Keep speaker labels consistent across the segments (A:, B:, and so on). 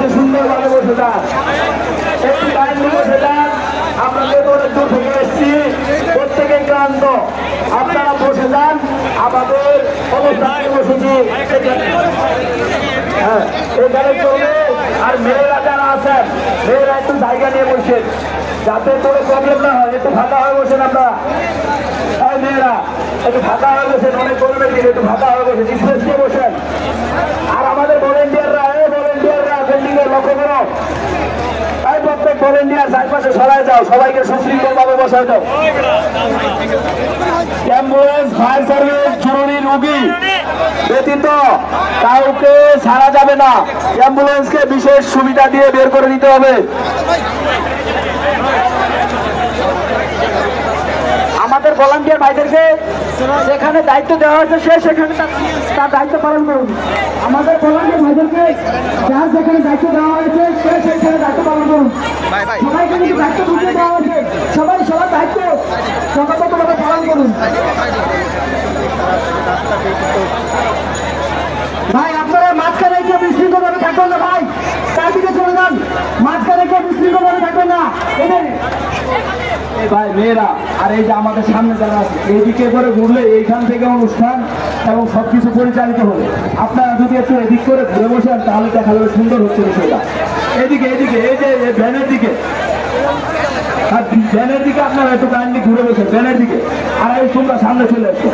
A: একটু সুন্দরভাবে বসে যান, একটু কাইন্ডলি বসে যান। আমরা যেহেতু অনেক দূর থেকে এসেছি, প্রত্যেকে ক্লান্ত, আপনারা বসে যান। আমাদের অনুষ্ঠান কর্মসূচি হ্যাঁ এখানে চলবে। আর মেয়েরা যারা আছেন, মেয়েরা একটু জায়গা নিয়ে বসেন, যাতে কোনো প্রবলেম না হয়। একটু ফাঁকা হয়ে বসেন আপনারা। হ্যাঁ মেয়েরা একটু ফাঁকা হয়ে বসেন, অনেক করবে দিন, একটু ফাঁকা হয়ে বসেন, স্পেস দিয়ে বসেন। আর আমাদের ভলেন্টিয়াররা বিল্ডিং এর লক্ষ্য করো, তাই প্রত্যেক ভলেন্টিয়ার চারপাশে সরাই যাও, সবাইকে সুশৃঙ্খল ভাবে বসাই দাও। অ্যাম্বুলেন্স, ফায়ার সার্ভিস, জরুরি রোগী ব্যতীত কাউকে ছাড়া যাবে না। অ্যাম্বুলেন্সকে বিশেষ সুবিধা দিয়ে বের করে দিতে হবে। আমাদের ভলান্টিয়ার ভাইদেরকে যেখানে দায়িত্ব দেওয়া হয়েছে সে সেখানে তার দায়িত্ব পালন করুন। আমাদের ভলান্টিয়ার ভাইদেরকে যার যেখানে দায়িত্ব দেওয়া হয়েছে সে সেখানে দায়িত্ব পালন করুন। সবাইকে যদি দায়িত্ব বুঝে দেওয়া হয়েছে সবাই সবার দায়িত্ব যথাযথভাবে পালন করুন। ভাই আপনারা মাঝখানে কেউ বিশৃঙ্খলভাবে থাকবেন না, ভাই চারদিকে চলে যান, মাঝখানে কেউ বিশৃঙ্খলভাবে থাকবেন না। ভাই মেয়েরা আর এই যে আমাদের সামনে যারা আছে, এইদিকে করে ঘুরলে এইখান থেকে অনুষ্ঠান এবং সবকিছু পরিচালিত হবে। আপনারা যদি একটু এদিক করে ঘুরে বসেন তাহলে দেখা যাবে সুন্দর হচ্ছে বিষয়টা। এদিকে এদিকে এই যে ভ্যানের দিকে, আর ভ্যানের দিকে আপনারা একটু কাইন্ডলি ঘুরে বসেন, ভ্যানের দিকে। আর এই তোমরা সামনে চলে আসো,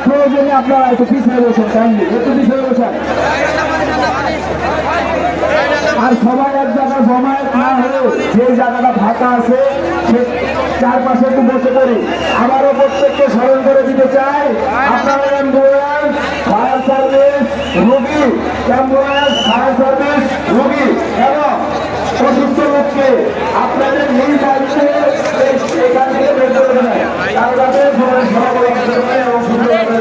A: প্রয়োজনে আপনারা একটু পিছিয়ে বসেন, কাইন্ডলি একটু পিছিয়ে বসেন। আর সবাই এক জায়গায় জমায়েত না হলেও যে জায়গাটা ফাঁকা আছে সে চারপাশে একটু বসে পড়ি। আবারও প্রত্যেককে স্মরণ করে দিতে চাই, আপনারা অ্যাম্বুলেন্স, ফায়ার সার্ভিস, রোগী, অ্যাম্বুলেন্স, ফায়ার সার্ভিস, রোগী এবং অসুস্থ লোককে আপনাদের নিজ দায়িত্বে এখান থেকে বের করে দেয়, তার কাছে সবাই সমাবেশ এবং সুন্দরভাবে